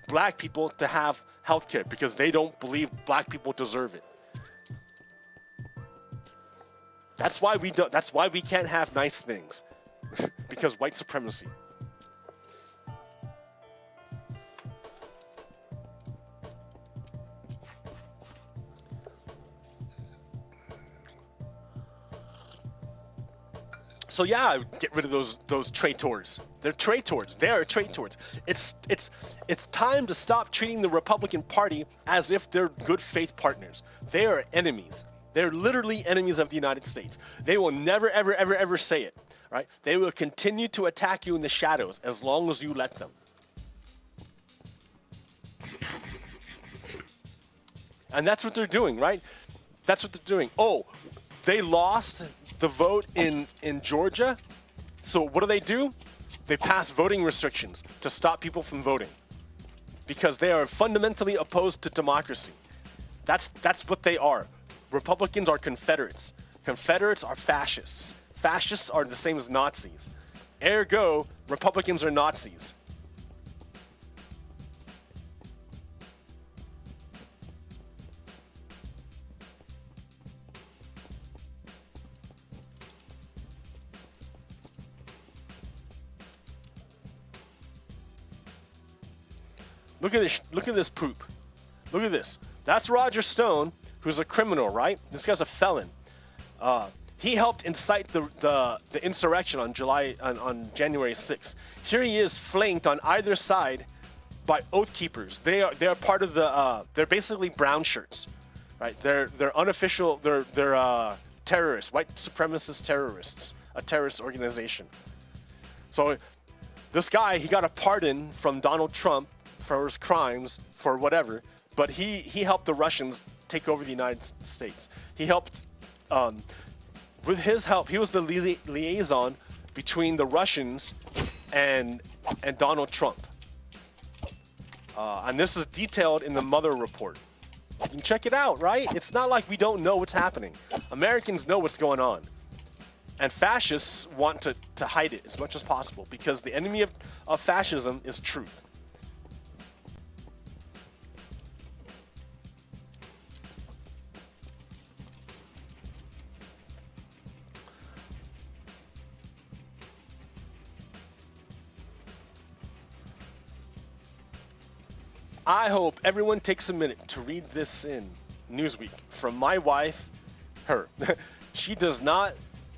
black people to have health care because they don't believe black people deserve it. That's why we can't have nice things. Because white supremacy. So yeah, get rid of those traitors. They're traitors. They are traitors. It's time to stop treating the Republican Party as if they're good faith partners. They are enemies. They're literally enemies of the United States. They will never, ever, ever, ever say it. Right? They will continue to attack you in the shadows as long as you let them. And that's what they're doing, right? That's what they're doing. Oh, they lost the vote in Georgia. So what do? They pass voting restrictions to stop people from voting because they are fundamentally opposed to democracy. That's what they are. Republicans are Confederates. Confederates are fascists. Fascists are the same as Nazis. Ergo, Republicans are Nazis. Look at this. Look at this poop. Look at this. That's Roger Stone, who's a criminal, right? This guy's a felon. He helped incite the insurrection on January 6th. Here he is, flanked on either side by Oath Keepers. They are part of the. They're basically brown shirts, right? They're unofficial. They're terrorists, white supremacist terrorists, a terrorist organization. So this guy, he got a pardon from Donald Trump for his crimes, for whatever, but he helped the Russians take over the United States. He helped, with his help, he was the liaison between the Russians and Donald Trump. And this is detailed in the Mother report. You can check it out, right? It's not like we don't know what's happening. Americans know what's going on. And fascists want to hide it as much as possible because the enemy of fascism is truth. I hope everyone takes a minute to read this in Newsweek from my wife, her. She does not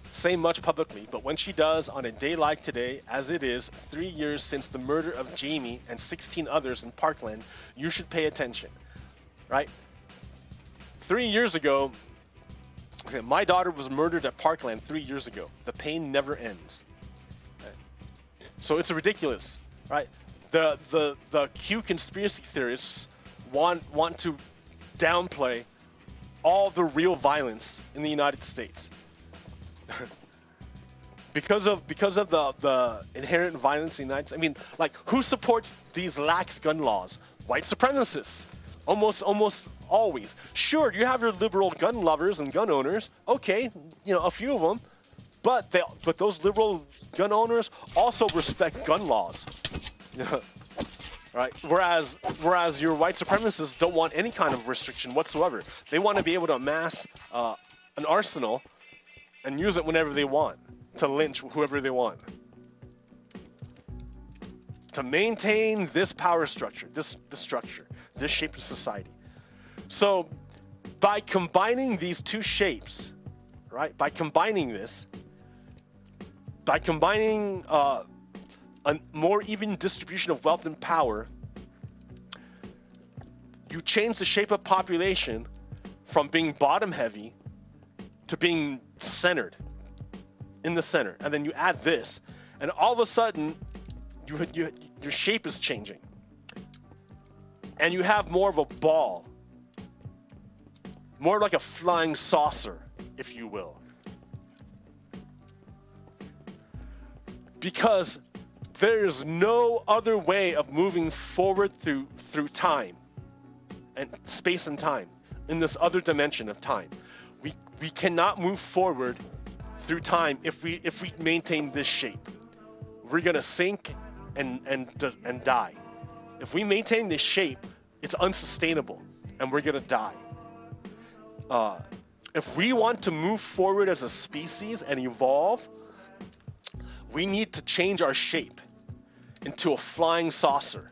say much publicly, but when she does, on a day like today, as it is 3 years since the murder of Jamie and 16 others in Parkland, you should pay attention, right? 3 years ago, okay, my daughter was murdered at Parkland 3 years ago. The pain never ends. Okay. So it's ridiculous, right? The Q conspiracy theorists want to downplay all the real violence in the United States. because of the inherent violence in the United States. I mean, like, who supports these lax gun laws? White supremacists. Almost always. Sure, you have your liberal gun lovers and gun owners. Okay, a few of them. But those liberal gun owners also respect gun laws. Right? Whereas your white supremacists don't want any kind of restriction whatsoever. They want to be able to amass an arsenal and use it whenever they want to lynch whoever they want. To maintain this power structure, this shape of society. So by combining these two shapes, right? By combining a more even distribution of wealth and power, you change the shape of population from being bottom heavy to being centered, in the center. And then you add this, and all of a sudden your shape is changing. And you have more of a ball more like a flying saucer, if you will. Because there is no other way of moving forward through time and space and time in this other dimension of time. We cannot move forward through time if we maintain this shape. We're gonna sink and die. If we maintain this shape, it's unsustainable and we're gonna die. If we want to move forward as a species and evolve, we need to change our shape into a flying saucer.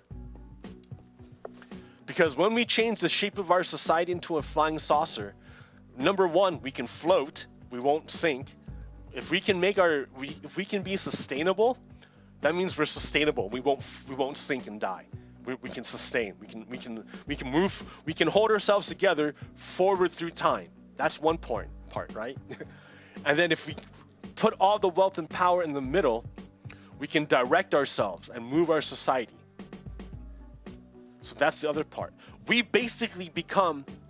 Because when we change the shape of our society into a flying saucer, number one, we can float, we won't sink. If we can if we can be sustainable, that means we're sustainable. We won't sink and die. We can sustain. We can move. We can hold ourselves together forward through time. That's one part, right? And then if we put all the wealth and power in the middle, we can direct ourselves and move our society. So that's the other part. We basically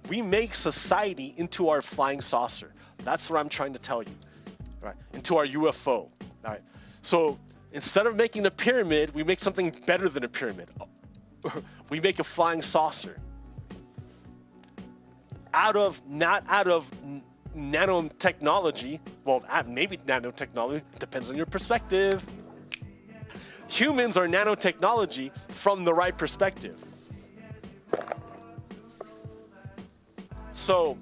make society into our flying saucer. That's what I'm trying to tell you, right? Into our UFO, all right? So instead of making a pyramid, we make something better than a pyramid. We make a flying saucer. Not out of nanotechnology. Well, maybe nanotechnology, depends on your perspective. Humans are nanotechnology from the right perspective. So,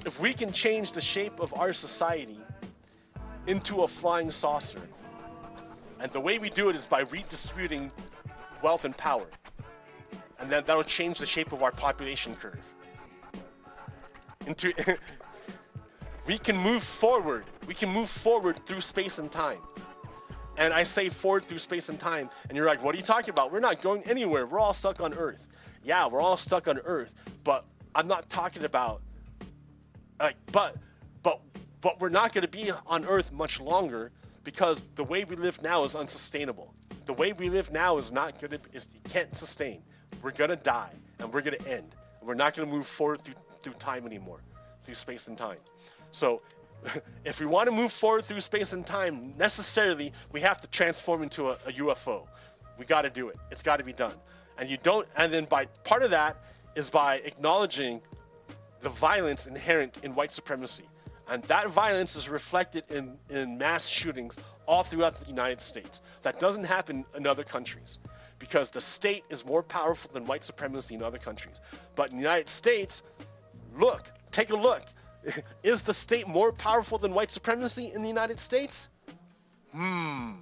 if we can change the shape of our society into a flying saucer, and the way we do it is by redistributing wealth and power, and then that'll change the shape of our population curve. We can move forward. We can move forward through space and time. And I say forward through space and time, and you're like, what are you talking about? We're not going anywhere. We're all stuck on Earth. Yeah, we're all stuck on Earth, but I'm not talking about but we're not going to be on Earth much longer, because the way we live now is unsustainable. The way we live now is not good. It can't sustain. We're going to die, and we're going to end. We're not going to move forward through time anymore, through space and time. So if we want to move forward through space and time, necessarily we have to transform into a UFO. We got to do it. It's got to be done. And then by part of that is by acknowledging the violence inherent in white supremacy. And that violence is reflected in mass shootings all throughout the United States. That doesn't happen in other countries, because the state is more powerful than white supremacy in other countries. But in the United States, take a look. Is the state more powerful than white supremacy in the United States? Right.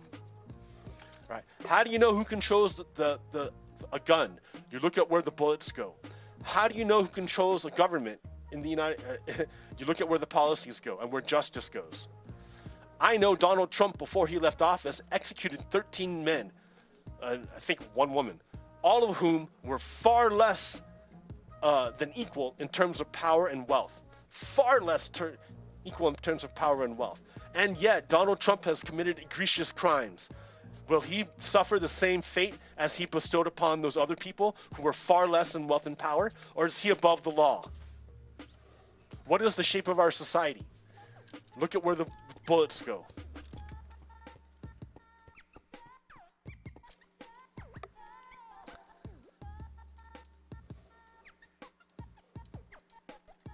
How do you know who controls a gun? You look at where the bullets go. How do you know who controls a government in the you look at where the policies go and where justice goes. I know Donald Trump, before he left office, executed 13 men, I think one woman, all of whom were far less than equal in terms of power and wealth. Far less equal in terms of power and wealth. And yet, Donald Trump has committed egregious crimes. Will he suffer the same fate as he bestowed upon those other people who were far less in wealth and power? Or is he above the law? What is the shape of our society? Look at where the bullets go.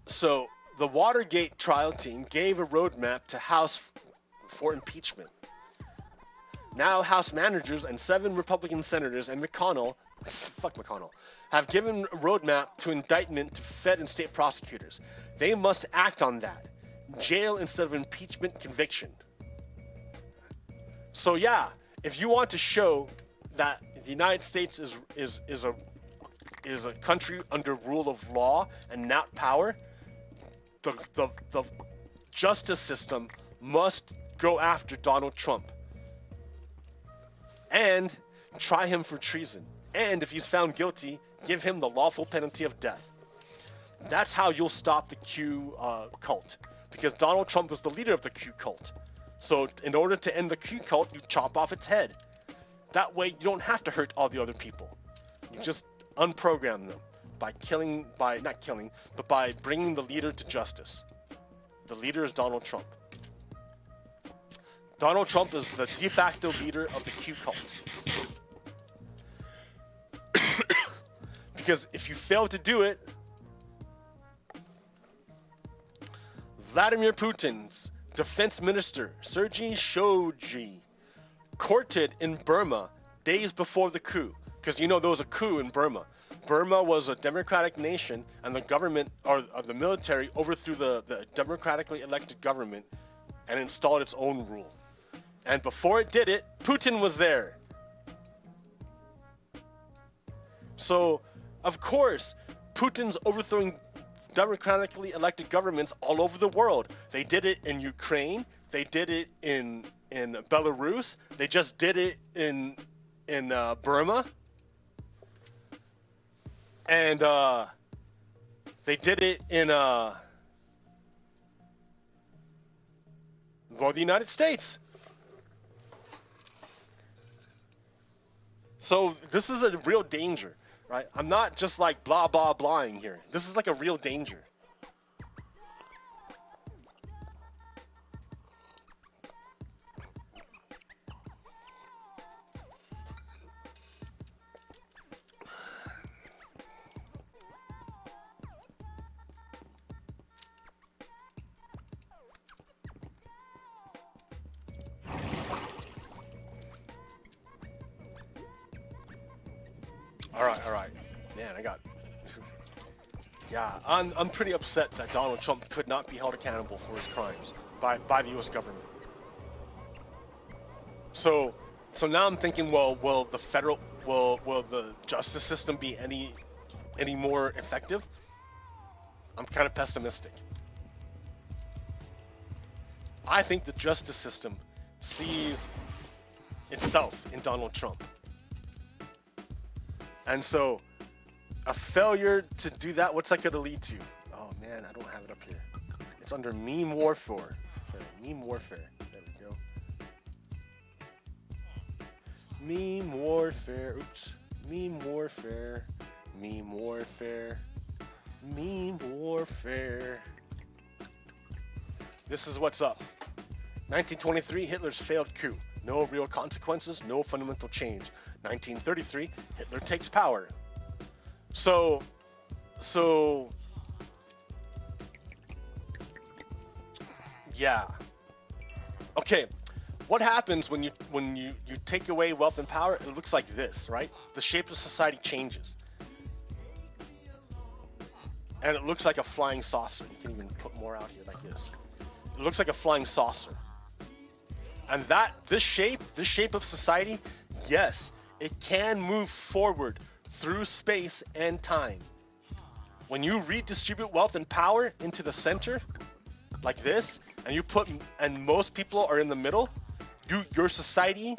So, the Watergate trial team gave a roadmap to House for impeachment. Now, House managers and 7 Republican senators and McConnell, have given a roadmap to indictment to Fed and state prosecutors. They must act on that. Jail instead of impeachment conviction. So yeah, if you want to show that the United States is a country under rule of law and not power, the justice system must go after Donald Trump and try him for treason. And if he's found guilty, give him the lawful penalty of death. That's how you'll stop the Q cult, because Donald Trump is the leader of the Q cult. So in order to end the Q cult, you chop off its head. That way you don't have to hurt all the other people. You just unprogram them. by bringing the leader to justice. The leader is Donald Trump. Donald Trump is the de facto leader of the Q cult. Because if you fail to do it, Vladimir Putin's defense minister, Sergei Shoigu, courted in Burma days before the coup. Because you know there was a coup in Burma. Burma was a democratic nation, and the government, or the military, overthrew the democratically elected government and installed its own rule. And before it did it, Putin was there. So, of course, Putin's overthrowing democratically elected governments all over the world. They did it in Ukraine. They did it in Belarus. They just did it in Burma. And they did it in the United States. So this is a real danger, right? I'm not just like blah blah blahing here. This is like a real danger. All right. Man, I'm pretty upset that Donald Trump could not be held accountable for his crimes by the U.S. government. So now I'm thinking, well, will the justice system be any more effective? I'm kind of pessimistic. I think the justice system sees itself in Donald Trump. And so, a failure to do that, what's that going to lead to? Oh man, I don't have it up here. It's under meme warfare. Meme warfare. There we go. Meme warfare. Oops. Meme warfare. Meme warfare. Meme warfare. This is what's up. 1923, Hitler's failed coup. No real consequences, no fundamental change. 1933, Hitler takes power. So yeah. Okay, what happens when you take away wealth and power? It looks like this, right? The shape of society changes. And it looks like a flying saucer. You can even put more out here like this. It looks like a flying saucer. And this shape of society, yes, it can move forward through space and time. When you redistribute wealth and power into the center, like this, and most people are in the middle, your society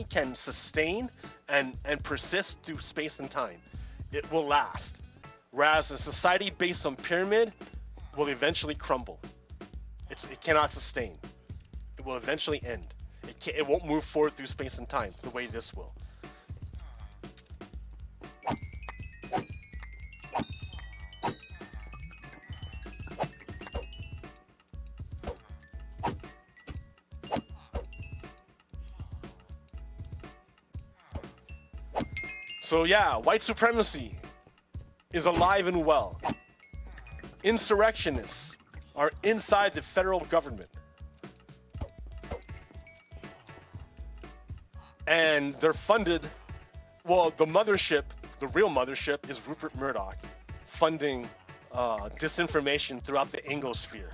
can sustain and persist through space and time. It will last. Whereas a society based on pyramid will eventually crumble. It cannot sustain. It will eventually end. It won't move forward through space and time the way this will. So yeah, white supremacy is alive and well. Insurrectionists are inside the federal government. And they're funded, well, the real mothership is Rupert Murdoch, funding disinformation throughout the Anglosphere.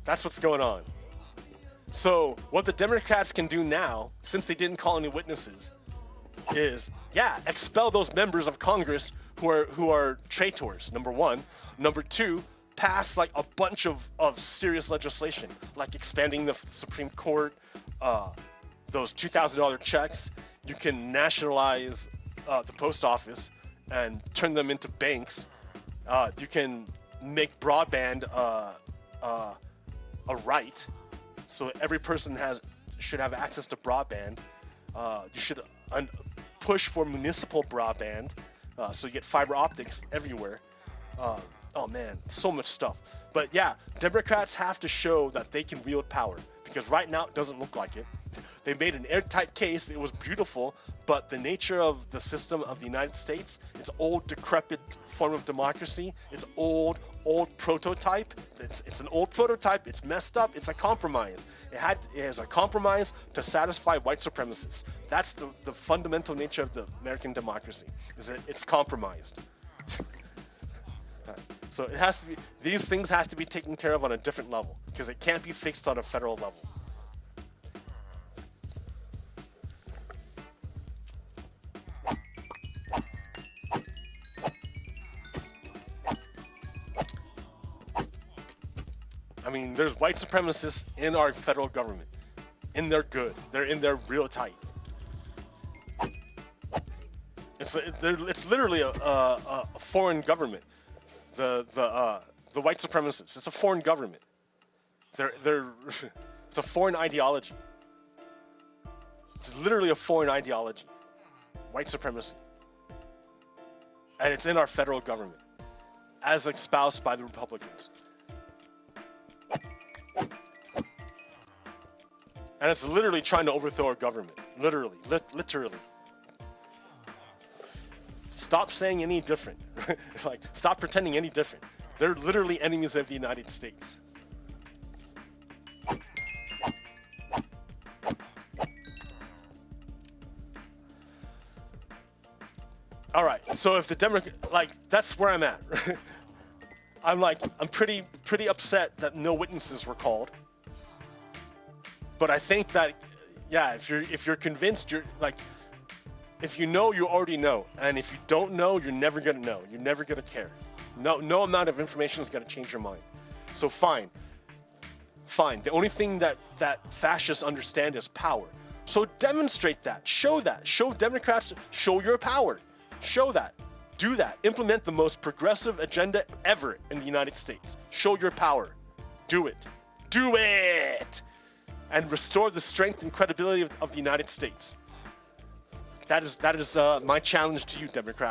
That's what's going on. So what the Democrats can do now, since they didn't call any witnesses, is expel those members of Congress who are traitors, number one. Number two, pass like a bunch of serious legislation, like expanding the Supreme Court, those $2,000 checks. You can nationalize the post office and turn them into banks. You can make broadband a right, so every person has should have access to broadband. You should push for municipal broadband, so you get fiber optics everywhere. Oh man, so much stuff. But yeah, Democrats have to show that they can wield power, because right now it doesn't look like it. They made an airtight case, it was beautiful, but the nature of the system of the United States, it's old, decrepit form of democracy, it's old prototype, it's an old prototype, it's messed up, it's a compromise. It is a compromise to satisfy white supremacists. That's the fundamental nature of the American democracy, is that it's compromised. So it has to be, these things have to be taken care of on a different level, because it can't be fixed on a federal level. I mean, there's white supremacists in our federal government, and they're good. They're in there real tight. It's literally a foreign government. The white supremacists. It's a foreign government. It's a foreign ideology. It's literally a foreign ideology. White supremacy. And it's in our federal government, as espoused by the Republicans. And it's literally trying to overthrow our government. Literally. Literally. Stop saying any different. Like, stop pretending any different. They're literally enemies of the United States. Alright, so if the Democrat, like, that's where I'm at. I'm pretty upset that no witnesses were called. But I think that, yeah, if you're convinced, you're like, if you know, you already know, and if you don't know, you're never gonna know. You're never gonna care. No amount of information is gonna change your mind. So fine. The only thing that fascists understand is power. So demonstrate that. Show that. Show Democrats. Show your power. Show that. Do that. Implement the most progressive agenda ever in the United States. Show your power. Do it. Do it. And restore the strength and credibility of the United States. That is my challenge to you, Democrat.